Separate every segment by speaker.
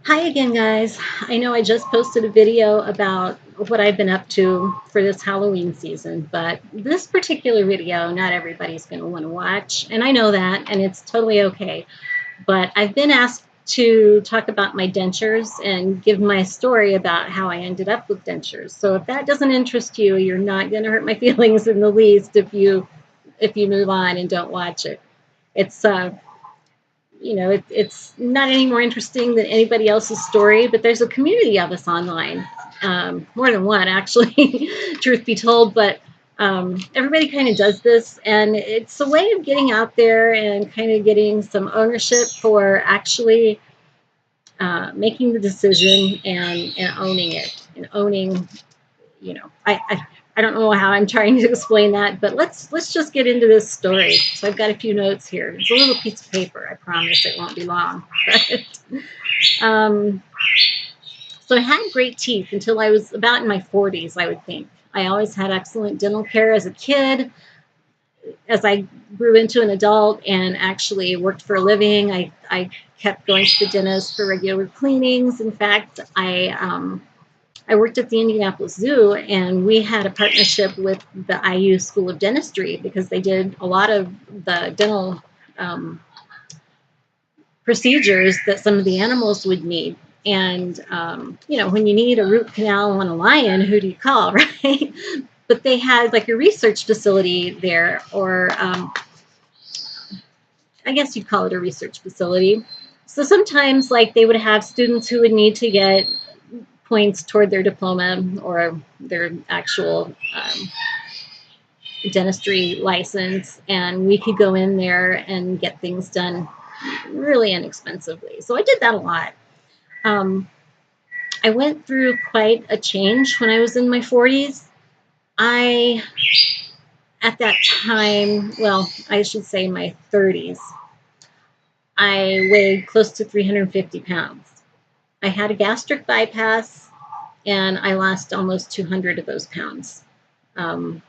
Speaker 1: Hi again, guys. I know I just posted a video about what I've been up to for this Halloween season, but this particular video, not everybody's going to want to watch, and I know that, and it's totally okay. But I've been asked to talk about my dentures and give my story about how I ended up with dentures. So if that doesn't interest you, you're not going to hurt my feelings in the least if you move on and don't watch it. It's it's not any more interesting than anybody else's story, but there's a community of us online, more than one actually, truth be told. But everybody kind of does this, and it's a way of getting out there and kind of getting some ownership for actually making the decision and owning it and owning I don't know how I'm trying to explain that, but let's just get into this story. So I've got a few notes here. It's a little piece of paper. I promise it won't be long. um, so I had great teeth until I was about in my 40s, I would think. I always had excellent dental care as a kid. As I grew into an adult and actually worked for a living, I kept going to the dentist for regular cleanings. In fact, I worked at the Indianapolis Zoo, and we had a partnership with the IU School of Dentistry because they did a lot of the dental um, procedures that some of the animals would need. And, when you need a root canal on a lion, who do you call, right? But they had like a research facility there, or I guess you'd call it a research facility. So sometimes, like, they would have students who would need to get points toward their diploma or their actual dentistry license, and we could go in there and get things done really inexpensively. So I did that a lot. Um, I went through quite a change when I was in my 40s. I, at that time, well, I should say my 30s, I weighed close to 350 pounds. I had a gastric bypass, and I lost almost 200 of those pounds. Um,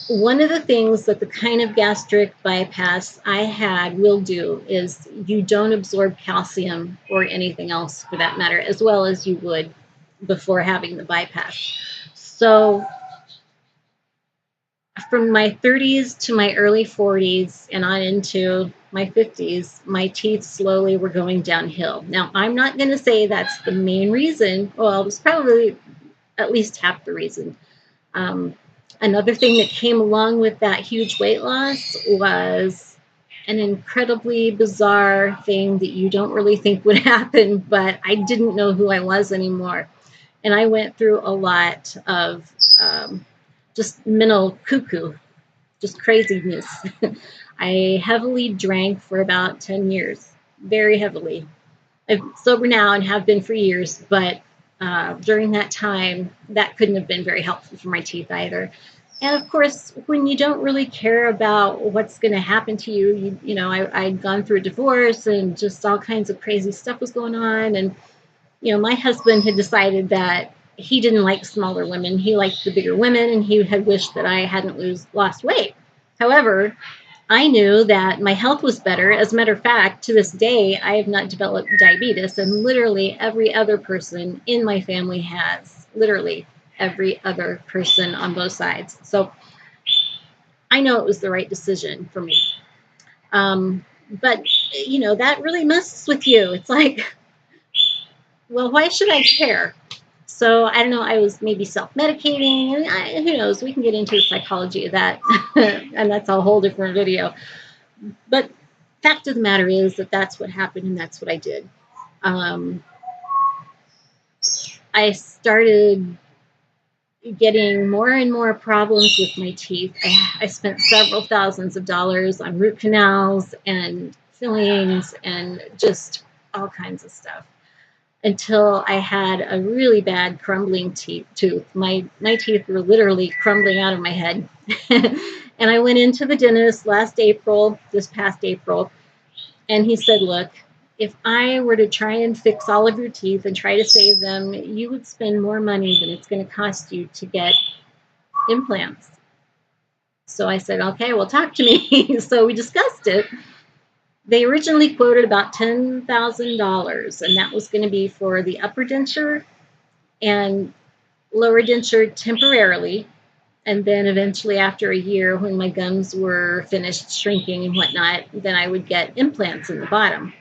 Speaker 1: One of the things that the kind of gastric bypass I had will do is you don't absorb calcium or anything else for that matter, as well as you would before having the bypass. So from my 30s to my early 40s and on into my 50s, my teeth slowly were going downhill. Now, I'm not going to say that's the main reason. Well, it was probably at least half the reason. Um, Another thing that came along with that huge weight loss was an incredibly bizarre thing that you don't really think would happen, but I didn't know who I was anymore. And I went through a lot of just mental cuckoo, just craziness. I heavily drank for about 10 years, very heavily. I'm sober now and have been for years, but during that time, that couldn't have been very helpful for my teeth either. And of course, when you don't really care about what's going to happen to you, I'd gone through a divorce and just all kinds of crazy stuff was going on. And, my husband had decided that he didn't like smaller women. He liked the bigger women, and he had wished that I hadn't lost weight. However, I knew that my health was better. As a matter of fact, to this day, I have not developed diabetes, and literally every other person in my family has. Literally every other person on both sides. So I know it was the right decision for me. But, that really messes with you. It's like, well, why should I care? So I don't know. I was maybe self-medicating, and who knows? We can get into the psychology of that, and that's a whole different video. But fact of the matter is that that's what happened, and that's what I did. Um, I started getting more and more problems with my teeth. I spent several thousands of dollars on root canals and fillings and just all kinds of stuff until I had a really bad crumbling tooth. My teeth were literally crumbling out of my head. And I went into the dentist this past April, and he said, look, if I were to try and fix all of your teeth and try to save them, you would spend more money than it's going to cost you to get implants. So I said, okay, well, talk to me. So we discussed it. They originally quoted about $10,000, and that was going to be for the upper denture and lower denture temporarily. And then eventually, after a year, when my gums were finished shrinking and whatnot, then I would get implants in the bottom.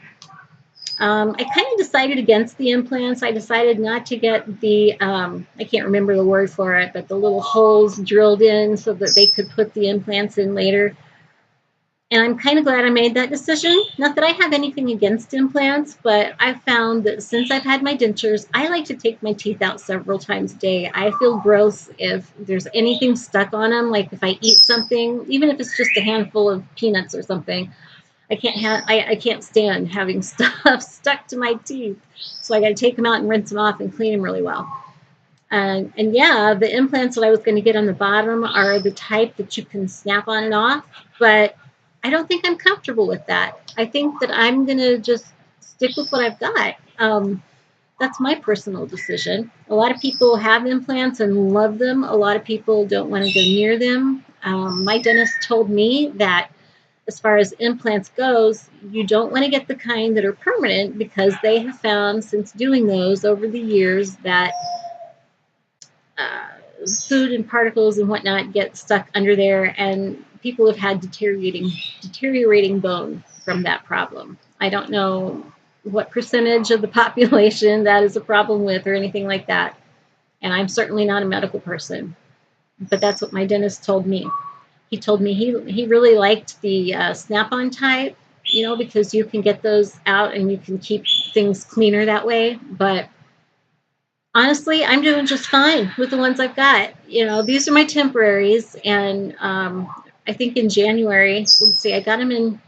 Speaker 1: I kind of decided against the implants. I decided not to get the, I can't remember the word for it, but the little holes drilled in so that they could put the implants in later. And I'm kind of glad I made that decision. Not that I have anything against implants, but I've found that since I've had my dentures, I like to take my teeth out several times a day. I feel gross if there's anything stuck on them, like if I eat something, even if it's just a handful of peanuts or something. I can't stand having stuff stuck to my teeth. So I got to take them out and rinse them off and clean them really well. And yeah, the implants that I was going to get on the bottom are the type that you can snap on and off, but I don't think I'm comfortable with that. I think that I'm going to just stick with what I've got. That's my personal decision. A lot of people have implants and love them. A lot of people don't want to go near them. My dentist told me that as far as implants goes, you don't want to get the kind that are permanent because they have found since doing those over the years that food and particles and whatnot get stuck under there, and people have had deteriorating bone from that problem. I don't know what percentage of the population that is a problem with or anything like that, and I'm certainly not a medical person, but that's what my dentist told me. He told me he really liked the snap-on type, because you can get those out and you can keep things cleaner that way, but honestly, I'm doing just fine with the ones I've got. These are my temporaries, and I think in January, let's see, I got them in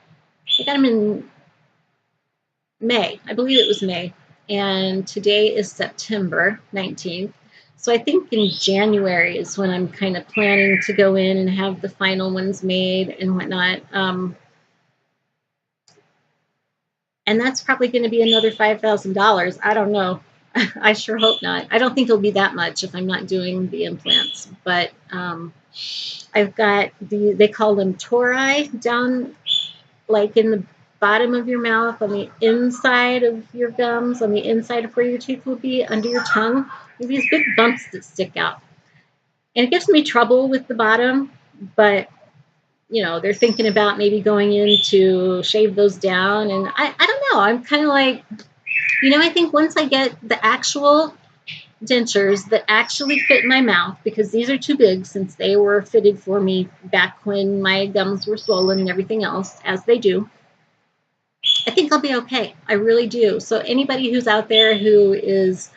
Speaker 1: May. I believe it was May, and today is September 19th. So I think in January is when I'm kind of planning to go in and have the final ones made and whatnot. And that's probably going to be another $5,000. I don't know. I sure hope not. I don't think it'll be that much if I'm not doing the implants. But I've got they call them tori down like in the bottom of your mouth, on the inside of your gums, on the inside of where your teeth will be, under your tongue. These big bumps that stick out. And it gives me trouble with the bottom, but they're thinking about maybe going in to shave those down. And I don't know. I'm kind of like, I think once I get the actual dentures that actually fit my mouth, because these are too big since they were fitted for me back when my gums were swollen and everything else, as they do, I think I'll be okay. I really do. So anybody who's out there who is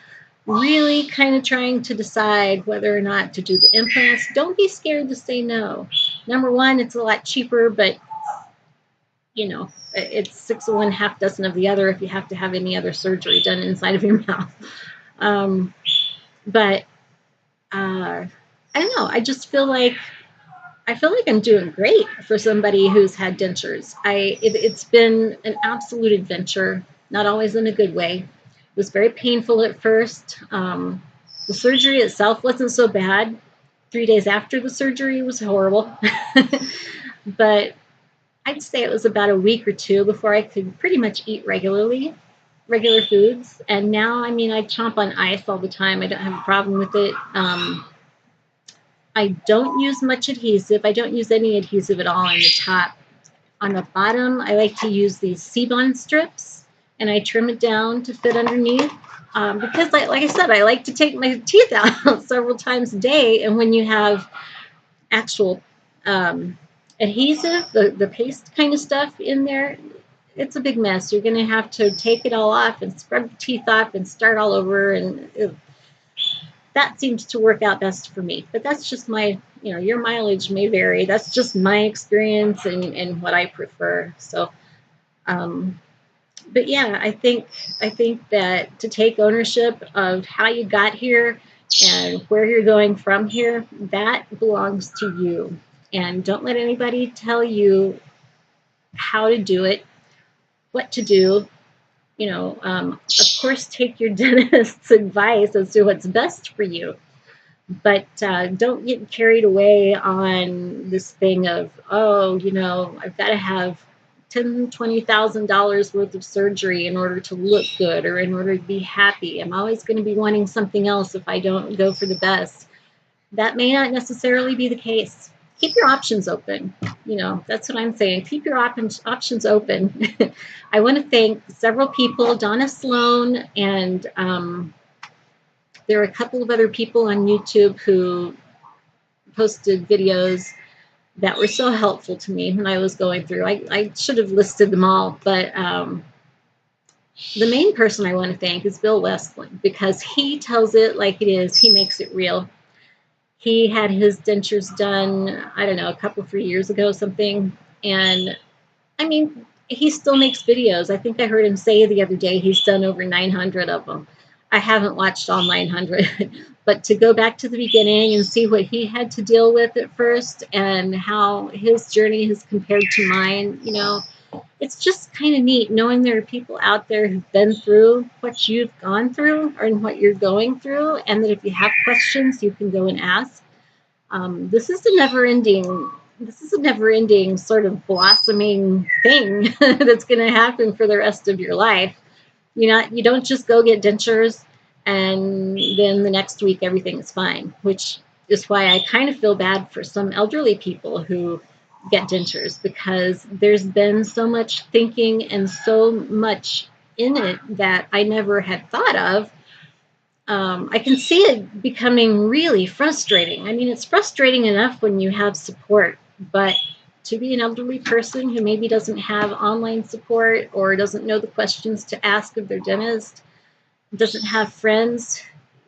Speaker 1: really kind of trying to decide whether or not to do the implants, don't be scared to say no. Number one, it's a lot cheaper, but it's six of one, half dozen of the other if you have to have any other surgery done inside of your mouth. But I don't know. I just feel like I'm doing great for somebody who's had dentures. It's been an absolute adventure, not always in a good way. It was very painful at first. The surgery itself wasn't so bad. 3 days after the surgery was horrible. But I'd say it was about a week or two before I could pretty much eat regular foods. And now, I chomp on ice all the time. I don't have a problem with it. I don't use much adhesive. I don't use any adhesive at all on the top. On the bottom, I like to use these C-bond strips, and I trim it down to fit underneath. Because, like I said, I like to take my teeth out several times a day, and when you have actual adhesive, the paste kind of stuff in there, it's a big mess. You're going to have to take it all off and scrub the teeth off and start all over, and that seems to work out best for me. But that's just my, your mileage may vary. That's just my experience and what I prefer. So, but yeah, I think that to take ownership of how you got here and where you're going from here, that belongs to you. And don't let anybody tell you how to do it, what to do. Of course, take your dentist's advice as to what's best for you. But don't get carried away on this thing of, I've got to have $10,000, $20,000 worth of surgery in order to look good or in order to be happy. I'm always going to be wanting something else if I don't go for the best. That may not necessarily be the case. Keep your options open. That's what I'm saying. Keep your options open. I want to thank several people, Donna Sloan, and there are a couple of other people on YouTube who posted videos that were so helpful to me when I was going through. I should have listed them all, but the main person I want to thank is Bill Westland, because he tells it like it is. He makes it real. He had his dentures done, I don't know, a couple, 3 years ago, something. And I mean, he still makes videos. I think I heard him say the other day he's done over 900 of them. I haven't watched all 900, but to go back to the beginning and see what he had to deal with at first and how his journey has compared to mine, it's just kind of neat knowing there are people out there who've been through what you've gone through or what you're going through, and that if you have questions, you can go and ask. This is a never-ending sort of blossoming thing that's going to happen for the rest of your life. You don't just go get dentures and then the next week everything is fine, which is why I kind of feel bad for some elderly people who get dentures, because there's been so much thinking and so much in it that I never had thought of. I can see it becoming really frustrating. I mean, it's frustrating enough when you have support, but to be an elderly person who maybe doesn't have online support or doesn't know the questions to ask of their dentist, doesn't have friends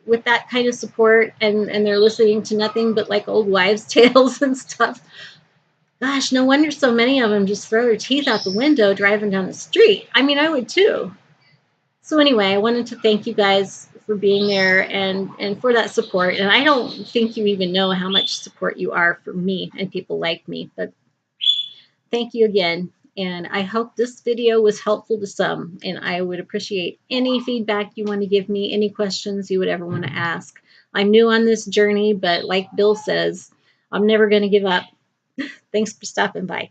Speaker 1: with that kind of support, and they're listening to nothing but like old wives' tales and stuff. Gosh, no wonder so many of them just throw their teeth out the window driving down the street. I mean, I would too. So anyway, I wanted to thank you guys for being there and for that support. And I don't think you even know how much support you are for me and people like me, but thank you again. And I hope this video was helpful to some, and I would appreciate any feedback you want to give me, any questions you would ever want to ask. I'm new on this journey, but like Bill says, I'm never going to give up. Thanks for stopping by.